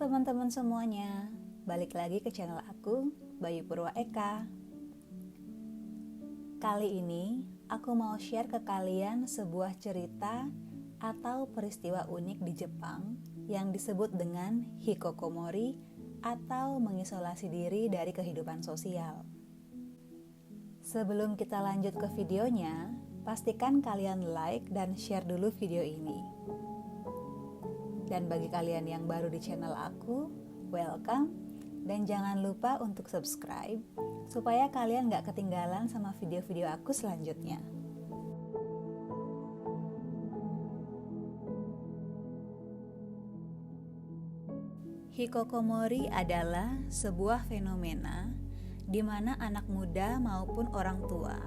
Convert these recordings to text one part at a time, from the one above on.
teman-teman semuanya, balik lagi ke channel aku, Bayu Purwa Eka. Kali ini aku mau share ke kalian sebuah cerita atau peristiwa unik di Jepang yang disebut dengan Hikokomori atau mengisolasi diri dari kehidupan sosial. Sebelum kita lanjut ke videonya, pastikan kalian like dan share dulu video ini. Dan bagi kalian yang baru di channel aku, welcome. Dan jangan lupa untuk subscribe, supaya kalian gak ketinggalan sama video-video aku selanjutnya. Hikokomori adalah sebuah fenomena di mana anak muda maupun orang tua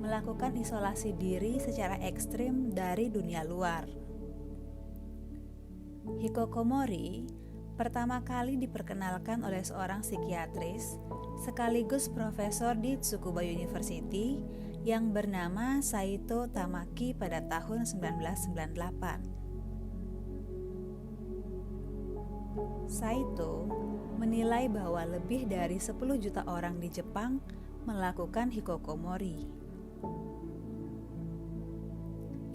melakukan isolasi diri secara ekstrim dari dunia luar. Hikokomori pertama kali diperkenalkan oleh seorang psikiatris sekaligus profesor di Tsukuba University yang bernama Saito Tamaki pada tahun 1998. Saito menilai bahwa lebih dari 10 juta orang di Jepang melakukan hikokomori.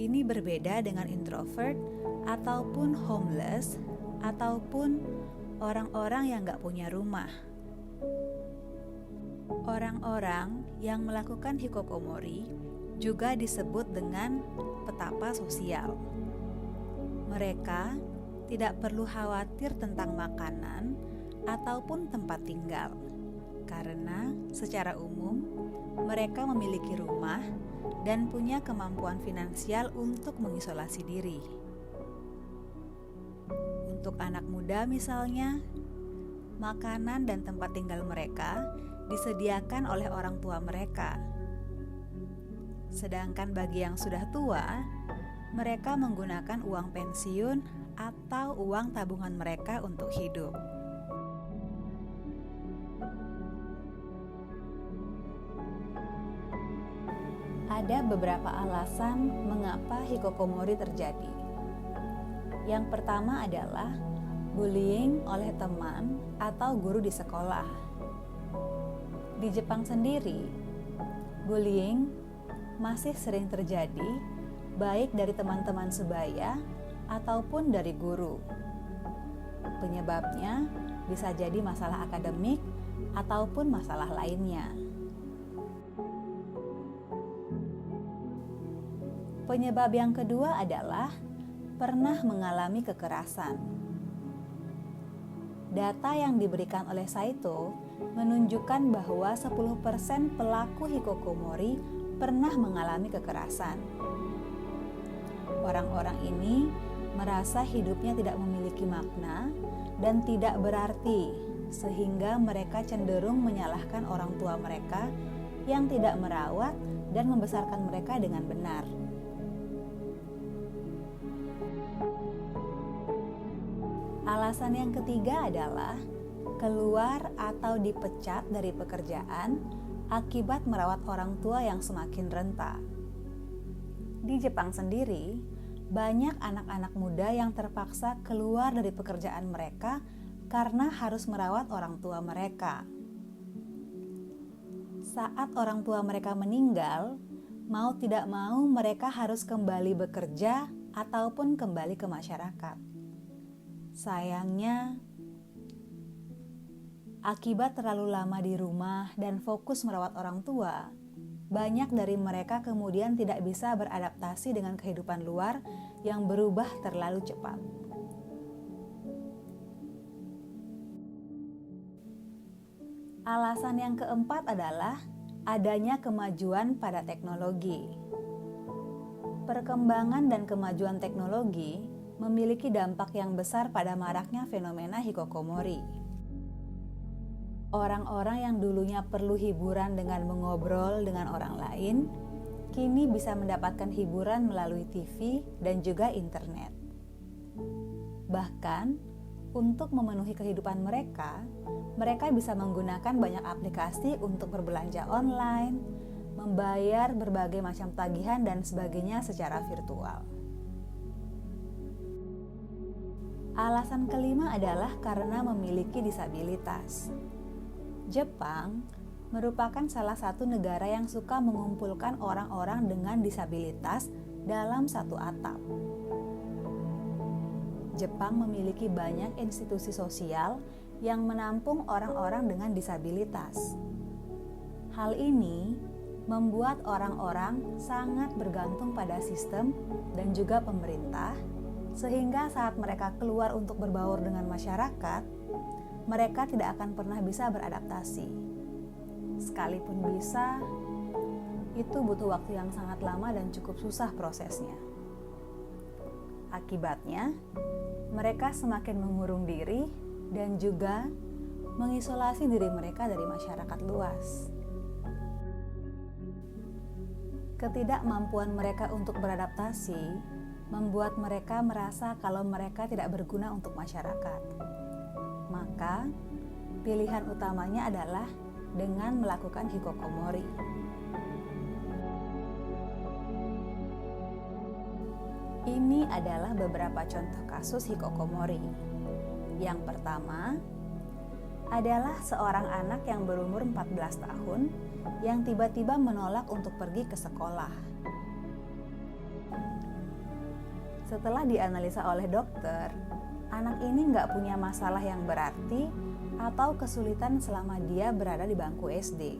Ini berbeda dengan introvert ataupun homeless ataupun orang-orang yang gak punya rumah. Orang-orang yang melakukan hikokomori juga disebut dengan petapa sosial. Mereka tidak perlu khawatir tentang makanan ataupun tempat tinggal, karena secara umum mereka memiliki rumah dan punya kemampuan finansial untuk mengisolasi diri. Untuk anak muda misalnya, makanan dan tempat tinggal mereka disediakan oleh orang tua mereka. Sedangkan bagi yang sudah tua, mereka menggunakan uang pensiun atau uang tabungan mereka untuk hidup. Ada beberapa alasan mengapa hikokomori terjadi. Yang pertama adalah bullying oleh teman atau guru di sekolah. Di Jepang sendiri, bullying masih sering terjadi baik dari teman-teman sebaya ataupun dari guru. Penyebabnya bisa jadi masalah akademik ataupun masalah lainnya. Penyebab yang kedua adalah pernah mengalami kekerasan. Data yang diberikan oleh Saito menunjukkan bahwa 10% pelaku hikokomori pernah mengalami kekerasan. Orang-orang ini merasa hidupnya tidak memiliki makna dan tidak berarti, sehingga mereka cenderung menyalahkan orang tua mereka yang tidak merawat dan membesarkan mereka dengan benar. Alasan yang ketiga adalah keluar atau dipecat dari pekerjaan akibat merawat orang tua yang semakin renta. Di Jepang sendiri, banyak anak-anak muda yang terpaksa keluar dari pekerjaan mereka karena harus merawat orang tua mereka. Saat orang tua mereka meninggal, mau tidak mau mereka harus kembali bekerja ataupun kembali ke masyarakat. Sayangnya, akibat terlalu lama di rumah dan fokus merawat orang tua, banyak dari mereka kemudian tidak bisa beradaptasi dengan kehidupan luar yang berubah terlalu cepat. Alasan yang keempat adalah adanya kemajuan pada teknologi. Perkembangan dan kemajuan teknologi memiliki dampak yang besar pada maraknya fenomena hikokomori. Orang-orang yang dulunya perlu hiburan dengan mengobrol dengan orang lain, kini bisa mendapatkan hiburan melalui TV dan juga internet. Bahkan, untuk memenuhi kehidupan mereka, mereka bisa menggunakan banyak aplikasi untuk berbelanja online, membayar berbagai macam tagihan dan sebagainya secara virtual. Alasan kelima adalah karena memiliki disabilitas. Jepang merupakan salah satu negara yang suka mengumpulkan orang-orang dengan disabilitas dalam satu atap. Jepang memiliki banyak institusi sosial yang menampung orang-orang dengan disabilitas. Hal ini membuat orang-orang sangat bergantung pada sistem dan juga pemerintah, sehingga saat mereka keluar untuk berbaur dengan masyarakat, mereka tidak akan pernah bisa beradaptasi. Sekalipun bisa, itu butuh waktu yang sangat lama dan cukup susah prosesnya. Akibatnya, mereka semakin mengurung diri dan juga mengisolasi diri mereka dari masyarakat luas. Ketidakmampuan mereka untuk beradaptasi membuat mereka merasa kalau mereka tidak berguna untuk masyarakat. Maka, pilihan utamanya adalah dengan melakukan hikikomori. Ini adalah beberapa contoh kasus hikikomori. Yang pertama adalah seorang anak yang berumur 14 tahun yang tiba-tiba menolak untuk pergi ke sekolah. Setelah dianalisa oleh dokter, anak ini nggak punya masalah yang berarti atau kesulitan selama dia berada di bangku SD.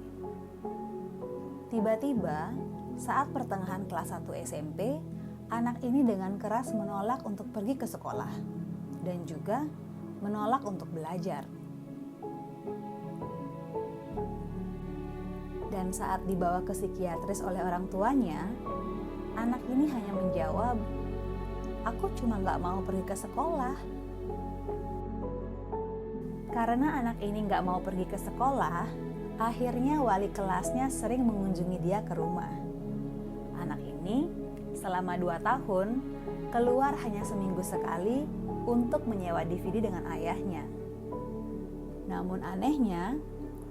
Tiba-tiba, saat pertengahan kelas 1 SMP, anak ini dengan keras menolak untuk pergi ke sekolah dan juga menolak untuk belajar. Dan saat dibawa ke psikiatris oleh orang tuanya, anak ini hanya menjawab, "Aku cuma nggak mau pergi ke sekolah." Karena anak ini nggak mau pergi ke sekolah, akhirnya wali kelasnya sering mengunjungi dia ke rumah. Anak ini selama 2 tahun, keluar hanya seminggu sekali untuk menyewa DVD dengan ayahnya. Namun anehnya,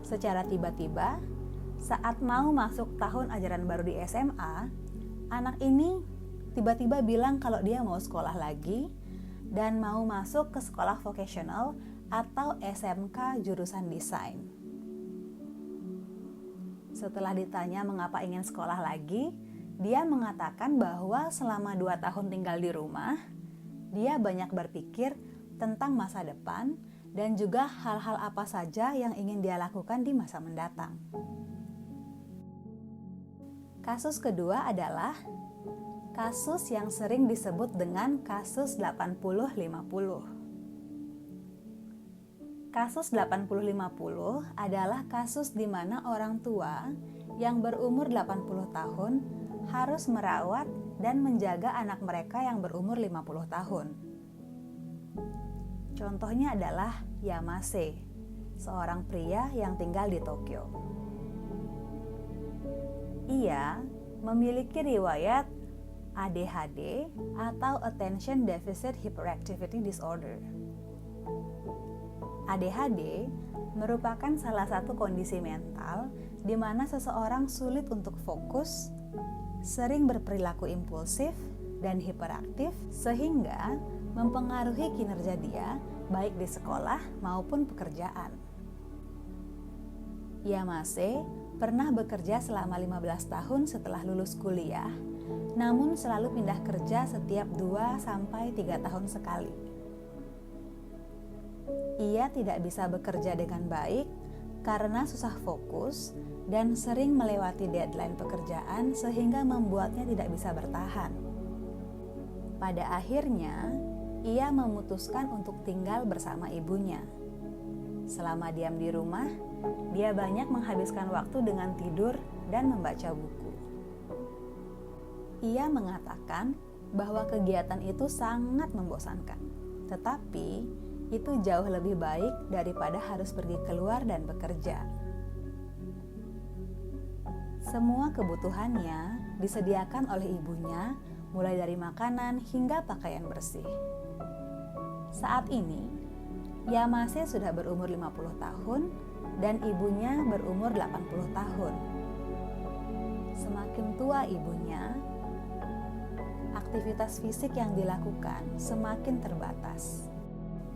secara tiba-tiba, saat mau masuk tahun ajaran baru di SMA, anak ini tiba-tiba bilang kalau dia mau sekolah lagi dan mau masuk ke sekolah vocational atau SMK jurusan desain. Setelah ditanya mengapa ingin sekolah lagi, dia mengatakan bahwa selama 2 tahun tinggal di rumah, dia banyak berpikir tentang masa depan dan juga hal-hal apa saja yang ingin dia lakukan di masa mendatang. Kasus kedua adalah kasus yang sering disebut dengan kasus 80-50. Kasus 80-50 adalah kasus di mana orang tua yang berumur 80 tahun harus merawat dan menjaga anak mereka yang berumur 50 tahun. Contohnya adalah Yamase, seorang pria yang tinggal di Tokyo. Ia memiliki riwayat ADHD atau Attention Deficit Hyperactivity Disorder. ADHD merupakan salah satu kondisi mental di mana seseorang sulit untuk fokus, sering berperilaku impulsif dan hiperaktif sehingga mempengaruhi kinerja dia baik di sekolah maupun pekerjaan. Yamase pernah bekerja selama 15 tahun setelah lulus kuliah, namun selalu pindah kerja setiap 2-3 tahun sekali. Ia tidak bisa bekerja dengan baik karena susah fokus dan sering melewati deadline pekerjaan sehingga membuatnya tidak bisa bertahan. Pada akhirnya, ia memutuskan untuk tinggal bersama ibunya. Selama diam di rumah, dia banyak menghabiskan waktu dengan tidur dan membaca buku. Ia mengatakan bahwa kegiatan itu sangat membosankan, tetapi itu jauh lebih baik daripada harus pergi keluar dan bekerja. Semua kebutuhannya disediakan oleh ibunya, mulai dari makanan hingga pakaian bersih. Saat ini, Yamase sudah berumur 50 tahun dan ibunya berumur 80 tahun. Semakin tua ibunya, aktivitas fisik yang dilakukan semakin terbatas.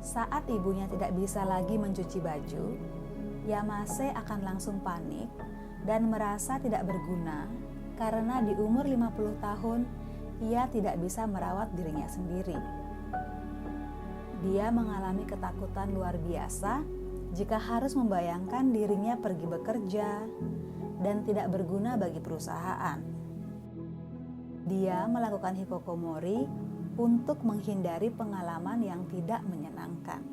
Saat ibunya tidak bisa lagi mencuci baju, Yamase akan langsung panik dan merasa tidak berguna karena di umur 50 tahun ia tidak bisa merawat dirinya sendiri. Dia mengalami ketakutan luar biasa jika harus membayangkan dirinya pergi bekerja dan tidak berguna bagi perusahaan. Dia melakukan hikikomori untuk menghindari pengalaman yang tidak menyenangkan.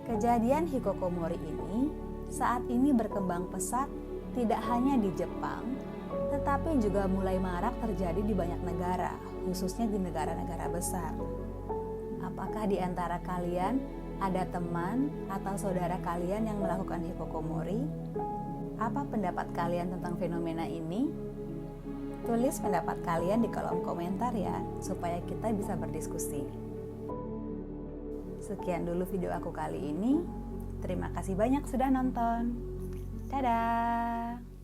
Kejadian hikikomori ini saat ini berkembang pesat tidak hanya di Jepang, tetapi juga mulai marak terjadi di banyak negara, khususnya di negara-negara besar. Apakah di antara kalian ada teman atau saudara kalian yang melakukan hikikomori? Apa pendapat kalian tentang fenomena ini? Tulis pendapat kalian di kolom komentar ya, supaya kita bisa berdiskusi. Sekian dulu video aku kali ini. Terima kasih banyak sudah nonton. Dadah!